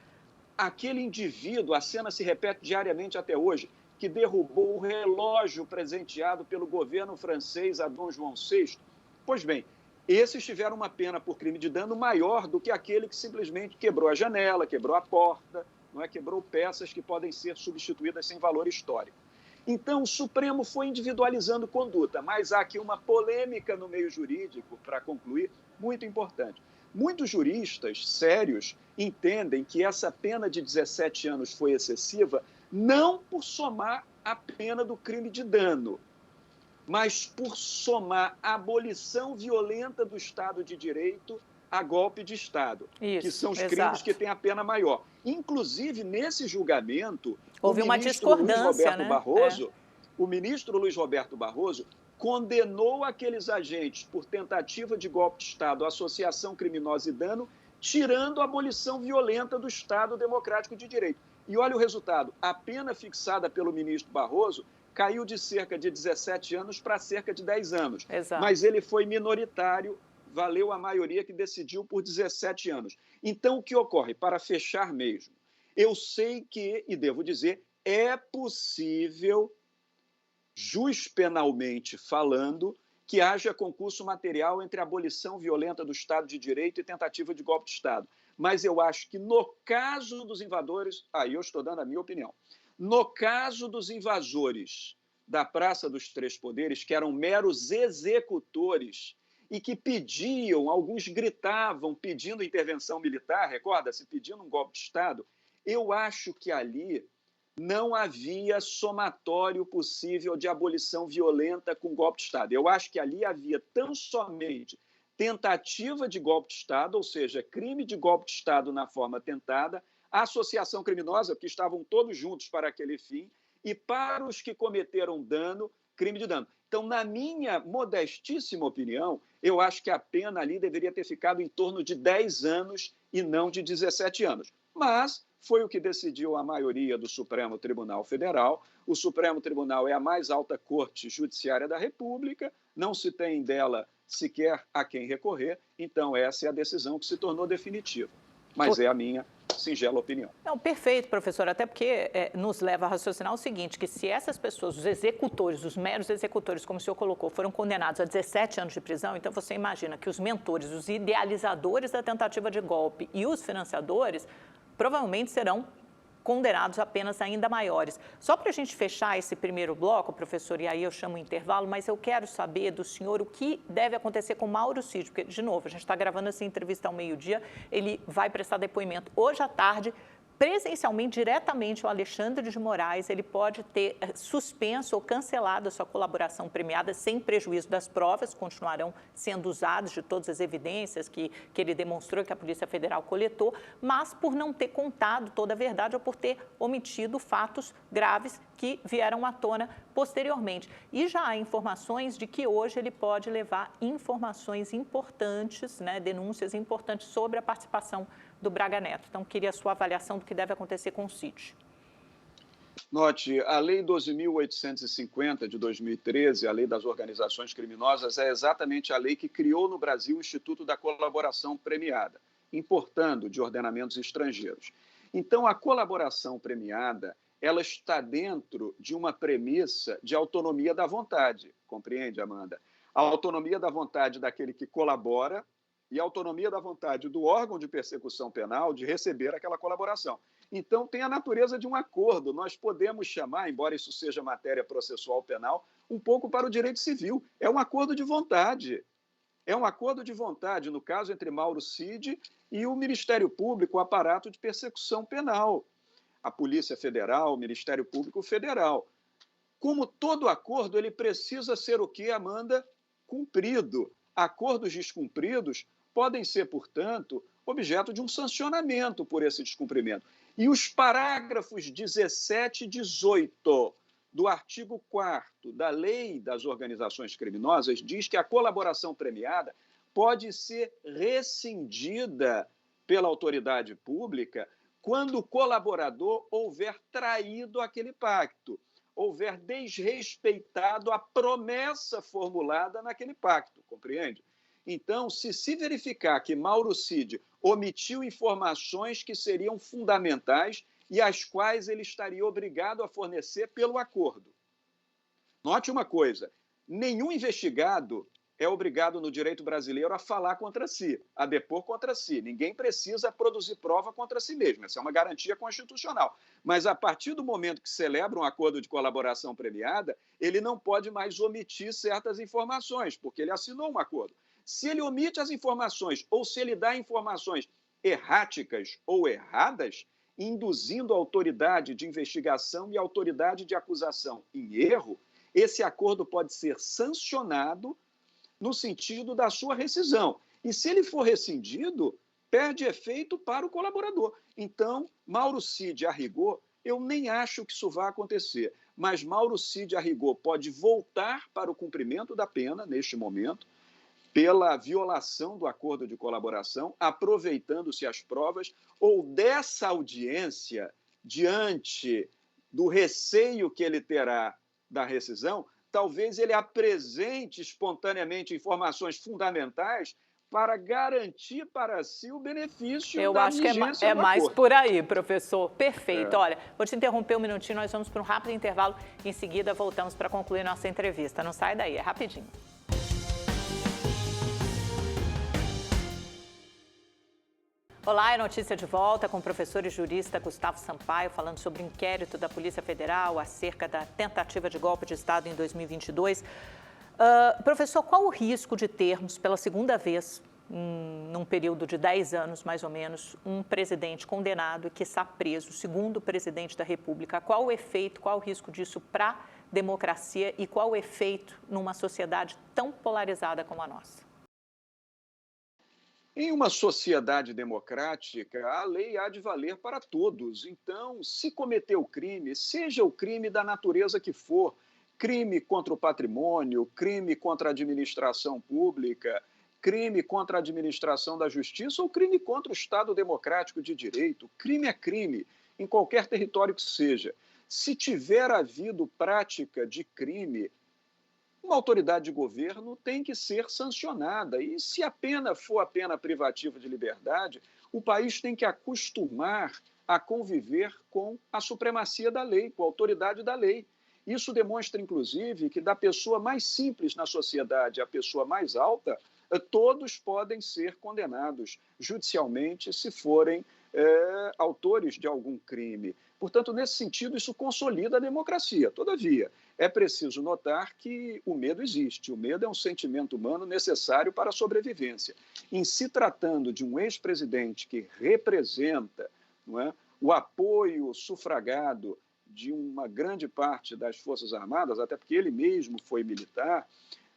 Aquele indivíduo, a cena se repete diariamente até hoje, que derrubou o relógio presenteado pelo governo francês a Dom João VI. Pois bem, esses tiveram uma pena por crime de dano maior do que aquele que simplesmente quebrou a janela, quebrou a porta, não é? Quebrou peças que podem ser substituídas sem valor histórico. Então, o Supremo foi individualizando conduta, mas há aqui uma polêmica no meio jurídico, para concluir, muito importante. Muitos juristas sérios entendem que essa pena de 17 anos foi excessiva, não por somar a pena do crime de dano, mas por somar a abolição violenta do Estado de Direito a golpe de Estado, que são os crimes que têm a pena maior. Inclusive, nesse julgamento, houve uma discordância, né? O ministro Luiz Roberto Barroso condenou aqueles agentes por tentativa de golpe de Estado, associação criminosa e dano, tirando a abolição violenta do Estado Democrático de Direito. E olha o resultado, a pena fixada pelo ministro Barroso caiu de cerca de 17 anos para cerca de 10 anos. Exato. Mas ele foi minoritário, valeu a maioria que decidiu por 17 anos. Então, o que ocorre? Para fechar mesmo, eu sei que, e devo dizer, é possível, juspenalmente falando, que haja concurso material entre a abolição violenta do Estado de Direito e tentativa de golpe de Estado. Mas eu acho que no caso dos invasores, aí eu estou dando a minha opinião, no caso dos invasores da Praça dos Três Poderes, que eram meros executores e que pediam, alguns gritavam pedindo intervenção militar, recorda-se, pedindo um golpe de Estado, eu acho que ali não havia somatório possível de abolição violenta com golpe de Estado. Eu acho que ali havia tão somente tentativa de golpe de Estado, ou seja, crime de golpe de Estado na forma tentada, associação criminosa, porque estavam todos juntos para aquele fim, e para os que cometeram dano, crime de dano. Então, na minha modestíssima opinião, eu acho que a pena ali deveria ter ficado em torno de 10 anos e não de 17 anos. Mas foi o que decidiu a maioria do Supremo Tribunal Federal. O Supremo Tribunal é a mais alta corte judiciária da República, não se tem dela sequer a quem recorrer, então essa é a decisão que se tornou definitiva. Mas é a minha singela opinião. Não, perfeito, professor, até porque nos leva a raciocinar o seguinte, que se essas pessoas, os executores, os meros executores, como o senhor colocou, foram condenados a 17 anos de prisão, então você imagina que os mentores, os idealizadores da tentativa de golpe e os financiadores provavelmente serão condenados a penas ainda maiores. Só para a gente fechar esse primeiro bloco, professor, e aí eu chamo o intervalo, mas eu quero saber do senhor o que deve acontecer com Mauro Cid, porque, de novo, a gente está gravando essa entrevista ao meio-dia, ele vai prestar depoimento hoje à tarde, presencialmente, diretamente, o Alexandre de Moraes, ele pode ter suspenso ou cancelado a sua colaboração premiada sem prejuízo das provas, continuarão sendo usadas de todas as evidências que ele demonstrou, que a Polícia Federal coletou, mas por não ter contado toda a verdade ou por ter omitido fatos graves que vieram à tona posteriormente. E já há informações de que hoje ele pode levar informações importantes, né, denúncias importantes sobre a participação do Braga Neto. Então, queria a sua avaliação do que deve acontecer com o Cid. Note, a Lei 12.850 de 2013, a Lei das Organizações Criminosas, é exatamente a lei que criou no Brasil o Instituto da Colaboração Premiada, importando de ordenamentos estrangeiros. Então, a colaboração premiada, ela está dentro de uma premissa de autonomia da vontade, compreende, Amanda? A autonomia da vontade daquele que colabora e a autonomia da vontade do órgão de persecução penal de receber aquela colaboração. Então, tem a natureza de um acordo. Nós podemos chamar, embora isso seja matéria processual penal, um pouco para o direito civil. É um acordo de vontade. É um acordo de vontade, no caso, entre Mauro Cid e o Ministério Público, o aparato de persecução penal. A Polícia Federal, o Ministério Público Federal. Como todo acordo, ele precisa ser o quê, Amanda? Cumprido. Acordos descumpridos podem ser, portanto, objeto de um sancionamento por esse descumprimento. E os parágrafos 17 e 18 do artigo 4º da Lei das Organizações Criminosas diz que a colaboração premiada pode ser rescindida pela autoridade pública quando o colaborador houver traído aquele pacto, houver desrespeitado a promessa formulada naquele pacto, compreende? Então, se verificar que Mauro Cid omitiu informações que seriam fundamentais e as quais ele estaria obrigado a fornecer pelo acordo. Note uma coisa, nenhum investigado é obrigado no direito brasileiro a falar contra si, a depor contra si. Ninguém precisa produzir prova contra si mesmo, essa é uma garantia constitucional. Mas a partir do momento que celebra um acordo de colaboração premiada, ele não pode mais omitir certas informações, porque ele assinou um acordo. Se ele omite as informações ou se ele dá informações erráticas ou erradas, induzindo a autoridade de investigação e a autoridade de acusação em erro, esse acordo pode ser sancionado no sentido da sua rescisão. E se ele for rescindido, perde efeito para o colaborador. Então, Mauro Cid, a rigor, eu nem acho que isso vá acontecer, mas Mauro Cid, a rigor, pode voltar para o cumprimento da pena, neste momento, pela violação do acordo de colaboração, aproveitando-se as provas, ou dessa audiência, diante do receio que ele terá da rescisão, talvez ele apresente espontaneamente informações fundamentais para garantir para si o benefício da vigência do acordo. Eu acho que é mais por aí, professor. Perfeito. Olha, vou te interromper um minutinho, nós vamos para um rápido intervalo. Em seguida, voltamos para concluir nossa entrevista. Não sai daí, é rapidinho. Olá, é notícia de volta com o professor e jurista Gustavo Sampaio, falando sobre o inquérito da Polícia Federal acerca da tentativa de golpe de Estado em 2022. Professor, qual o risco de termos, pela segunda vez, num período de 10 anos, mais ou menos, um presidente condenado e que está preso, segundo presidente da República? Qual o efeito, qual o risco disso para a democracia e qual o efeito numa sociedade tão polarizada como a nossa? Em uma sociedade democrática, a lei há de valer para todos. Então, se cometeu crime, seja o crime da natureza que for, crime contra o patrimônio, crime contra a administração pública, crime contra a administração da justiça ou crime contra o Estado democrático de direito, crime é crime, em qualquer território que seja. Se tiver havido prática de crime, uma autoridade de governo tem que ser sancionada. E se a pena for a pena privativa de liberdade, o país tem que acostumar a conviver com a supremacia da lei, com a autoridade da lei. Isso demonstra, inclusive, que da pessoa mais simples na sociedade à pessoa mais alta, todos podem ser condenados judicialmente se forem autores de algum crime. Portanto, nesse sentido, isso consolida a democracia. Todavia, é preciso notar que o medo existe. O medo é um sentimento humano necessário para a sobrevivência. Em se tratando de um ex-presidente que representa, não é, o apoio sufragado de uma grande parte das Forças Armadas, até porque ele mesmo foi militar,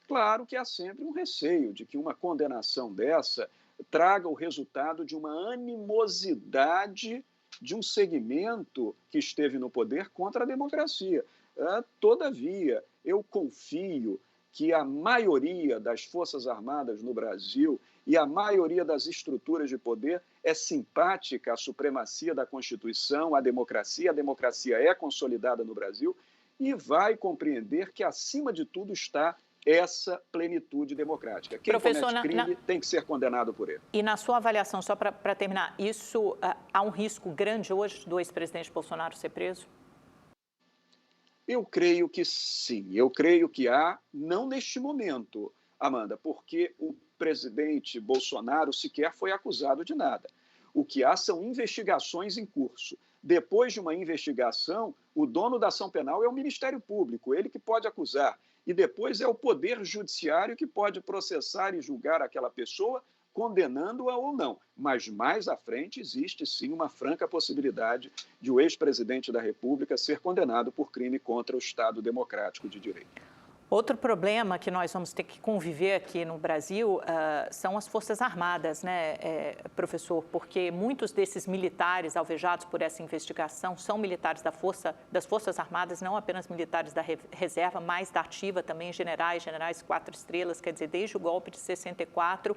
claro que há sempre um receio de que uma condenação dessa traga o resultado de uma animosidade de um segmento que esteve no poder contra a democracia. Todavia, eu confio que a maioria das Forças Armadas no Brasil e a maioria das estruturas de poder é simpática à supremacia da Constituição, à democracia. A democracia é consolidada no Brasil e vai compreender que, acima de tudo, está essa plenitude democrática. Quem comete crime tem que ser condenado por ele. E na sua avaliação, só para terminar, isso há um risco grande hoje do ex-presidente Bolsonaro ser preso? Eu creio que sim, eu creio que há, não neste momento, Amanda, porque o presidente Bolsonaro sequer foi acusado de nada. O que há são investigações em curso. Depois de uma investigação, o dono da ação penal é o Ministério Público, ele que pode acusar. E depois é o Poder Judiciário que pode processar e julgar aquela pessoa, condenando-a ou não. Mas mais à frente existe sim uma franca possibilidade de o ex-presidente da República ser condenado por crime contra o Estado Democrático de Direito. Outro problema que nós vamos ter que conviver aqui no Brasil são as Forças Armadas, né, professor? Porque muitos desses militares alvejados por essa investigação são militares das Forças Armadas, não apenas militares da reserva, mas da ativa também, generais 4 estrelas, quer dizer, desde o golpe de 64,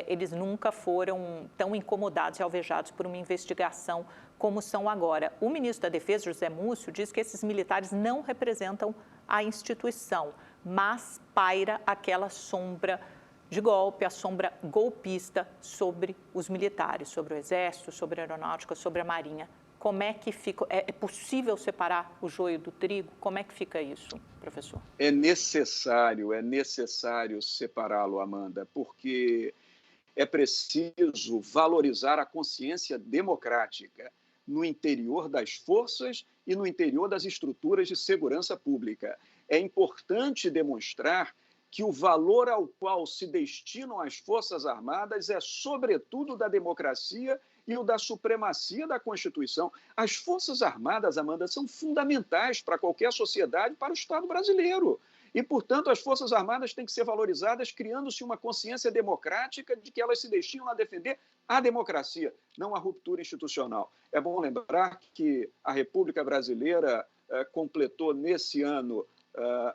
eles nunca foram tão incomodados e alvejados por uma investigação como são agora. O ministro da Defesa, José Múcio, diz que esses militares não representam a instituição, mas paira aquela sombra de golpe, a sombra golpista sobre os militares, sobre o Exército, sobre a Aeronáutica, sobre a Marinha. Como é que fica? É possível separar o joio do trigo? Como é que fica isso, professor? É necessário separá-lo, Amanda, porque é preciso valorizar a consciência democrática no interior das forças e no interior das estruturas de segurança pública. É importante demonstrar que o valor ao qual se destinam as Forças Armadas é, sobretudo, da democracia e o da supremacia da Constituição. As Forças Armadas, Amanda, são fundamentais para qualquer sociedade, para o Estado brasileiro. E, portanto, as Forças Armadas têm que ser valorizadas, criando-se uma consciência democrática de que elas se destinam a defender a democracia, não a ruptura institucional. É bom lembrar que a República Brasileira completou nesse ano,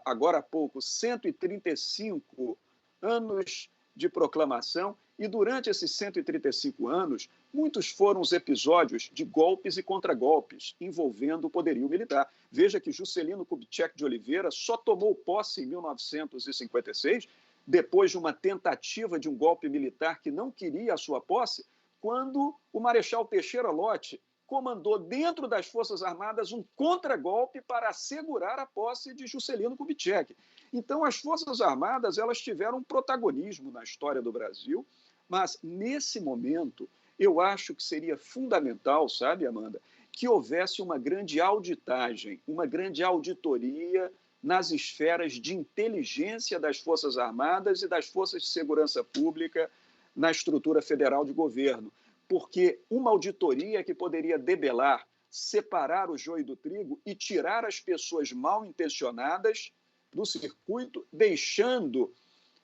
agora há pouco, 135 anos de proclamação, e durante esses 135 anos, muitos foram os episódios de golpes e contragolpes envolvendo o poderio militar. Veja que Juscelino Kubitschek de Oliveira só tomou posse em 1956, depois de uma tentativa de um golpe militar que não queria a sua posse, quando o Marechal Teixeira Lott comandou dentro das Forças Armadas um contragolpe para assegurar a posse de Juscelino Kubitschek. Então, as Forças Armadas elas tiveram um protagonismo na história do Brasil, mas, nesse momento, eu acho que seria fundamental, sabe, Amanda, que houvesse uma grande auditagem, uma grande auditoria nas esferas de inteligência das Forças Armadas e das Forças de Segurança Pública na estrutura federal de governo, porque uma auditoria que poderia debelar, separar o joio do trigo e tirar as pessoas mal intencionadas do circuito, deixando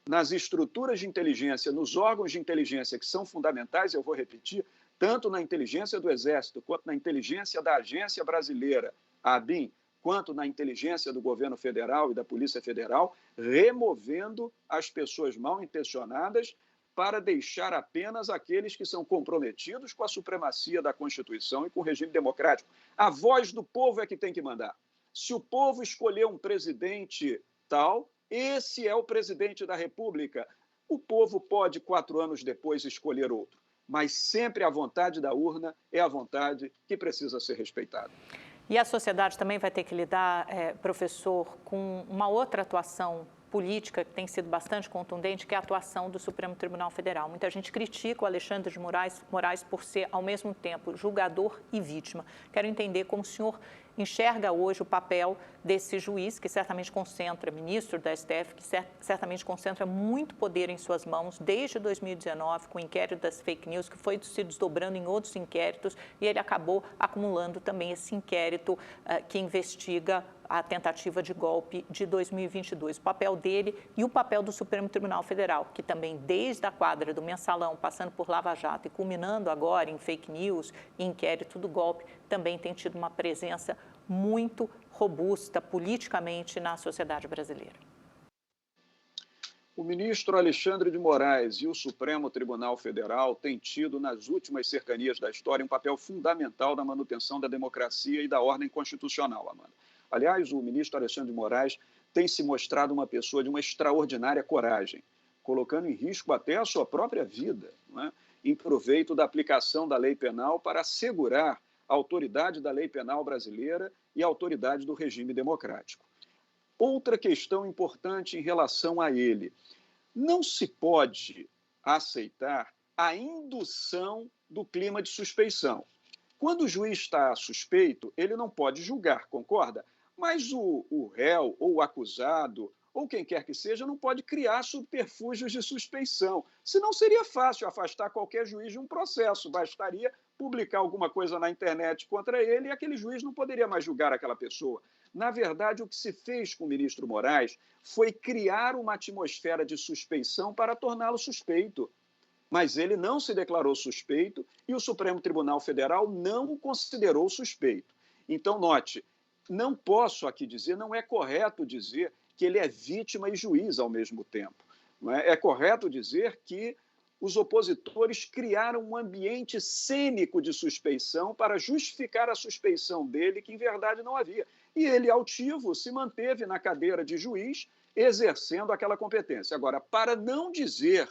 nas estruturas de inteligência, nos órgãos de inteligência que são fundamentais, eu vou repetir, tanto na inteligência do Exército, quanto na inteligência da Agência Brasileira, a ABIN, quanto na inteligência do governo federal e da Polícia Federal, removendo as pessoas mal intencionadas para deixar apenas aqueles que são comprometidos com a supremacia da Constituição e com o regime democrático. A voz do povo é que tem que mandar. Se o povo escolher um presidente tal, esse é o presidente da República. O povo pode, 4 anos depois, escolher outro, mas sempre a vontade da urna é a vontade que precisa ser respeitada. E a sociedade também vai ter que lidar, professor, com uma outra atuação política que tem sido bastante contundente, que é a atuação do Supremo Tribunal Federal. Muita gente critica o Alexandre de Moraes por ser, ao mesmo tempo, julgador e vítima. Quero entender como o senhor enxerga hoje o papel desse juiz, que certamente concentra, ministro da STF, que certamente concentra muito poder em suas mãos desde 2019, com o inquérito das fake news, que foi se desdobrando em outros inquéritos, e ele acabou acumulando também esse inquérito que investiga a tentativa de golpe de 2022. O papel dele e o papel do Supremo Tribunal Federal, que também, desde a quadra do Mensalão, passando por Lava Jato e culminando agora em fake news e inquérito do golpe, também tem tido uma presença muito robusta politicamente na sociedade brasileira. O ministro Alexandre de Moraes e o Supremo Tribunal Federal têm tido, nas últimas cercanias da história, um papel fundamental na manutenção da democracia e da ordem constitucional, Amanda. Aliás, o ministro Alexandre de Moraes tem se mostrado uma pessoa de uma extraordinária coragem, colocando em risco até a sua própria vida, não é? Em proveito da aplicação da lei penal para assegurar a autoridade da lei penal brasileira e a autoridade do regime democrático. Outra questão importante em relação a ele. Não se pode aceitar a indução do clima de suspeição. Quando o juiz está suspeito, ele não pode julgar, concorda? Mas o réu ou o acusado, ou quem quer que seja, não pode criar subterfúgios de suspeição. Senão seria fácil afastar qualquer juiz de um processo. Bastaria publicar alguma coisa na internet contra ele e aquele juiz não poderia mais julgar aquela pessoa. Na verdade, o que se fez com o ministro Moraes foi criar uma atmosfera de suspeição para torná-lo suspeito. Mas ele não se declarou suspeito e o Supremo Tribunal Federal não o considerou suspeito. Então, note, não posso aqui dizer, não é correto dizer que ele é vítima e juiz ao mesmo tempo. Não é? É correto dizer que os opositores criaram um ambiente cênico de suspeição para justificar a suspeição dele, que em verdade não havia. E ele, altivo, se manteve na cadeira de juiz, exercendo aquela competência. Agora, para não dizer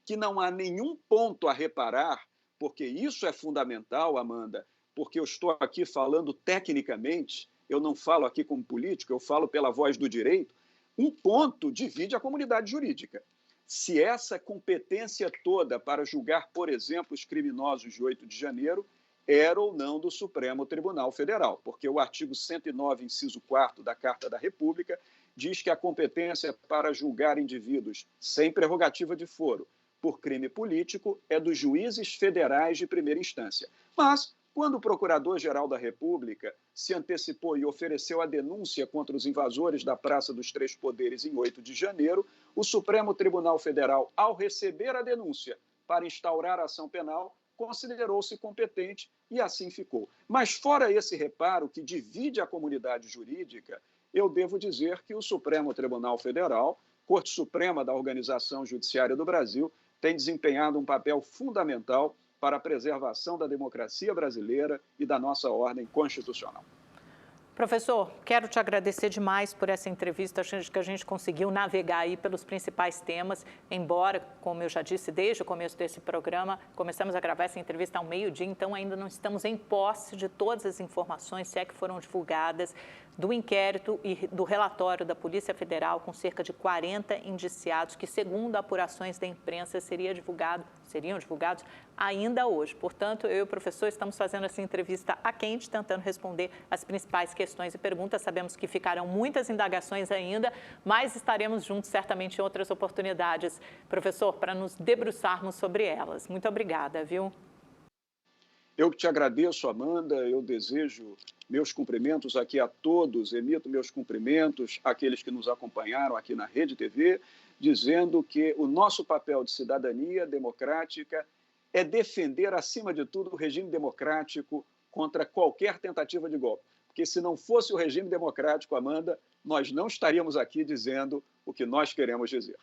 que não há nenhum ponto a reparar, porque isso é fundamental, Amanda, porque eu estou aqui falando tecnicamente, eu não falo aqui como político, eu falo pela voz do direito, um ponto divide a comunidade jurídica. Se essa competência toda para julgar, por exemplo, os criminosos de 8 de janeiro era ou não do Supremo Tribunal Federal, porque o artigo 109, inciso 4º da Carta da República diz que a competência para julgar indivíduos sem prerrogativa de foro por crime político é dos juízes federais de primeira instância. Mas, quando o Procurador-Geral da República se antecipou e ofereceu a denúncia contra os invasores da Praça dos Três Poderes em 8 de janeiro, o Supremo Tribunal Federal, ao receber a denúncia para instaurar a ação penal, considerou-se competente e assim ficou. Mas, fora esse reparo que divide a comunidade jurídica, eu devo dizer que o Supremo Tribunal Federal, Corte Suprema da Organização Judiciária do Brasil, tem desempenhado um papel fundamental para a preservação da democracia brasileira e da nossa ordem constitucional. Professor, quero te agradecer demais por essa entrevista. Acho que a gente conseguiu navegar aí pelos principais temas, embora, como eu já disse, desde o começo desse programa, começamos a gravar essa entrevista ao meio-dia, então ainda não estamos em posse de todas as informações, se é que foram divulgadas, do inquérito e do relatório da Polícia Federal com cerca de 40 indiciados que, segundo apurações da imprensa, seriam divulgados ainda hoje. Portanto, eu e o professor estamos fazendo essa entrevista a quente, tentando responder as principais questões e perguntas. Sabemos que ficarão muitas indagações ainda, mas estaremos juntos certamente em outras oportunidades, professor, para nos debruçarmos sobre elas. Muito obrigada, viu? Eu que te agradeço, Amanda, eu desejo meus cumprimentos aqui a todos, emito meus cumprimentos àqueles que nos acompanharam aqui na Rede TV, dizendo que o nosso papel de cidadania democrática é defender, acima de tudo, o regime democrático contra qualquer tentativa de golpe. Porque se não fosse o regime democrático, Amanda, nós não estaríamos aqui dizendo o que nós queremos dizer.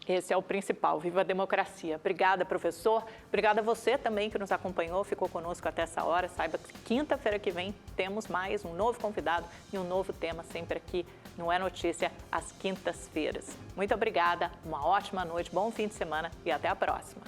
Esse é o principal. Viva a democracia. Obrigada, professor. Obrigada a você também que nos acompanhou, ficou conosco até essa hora. Saiba que quinta-feira que vem temos mais um novo convidado e um novo tema sempre aqui no É Notícia, às quintas-feiras. Muito obrigada, uma ótima noite, bom fim de semana e até a próxima.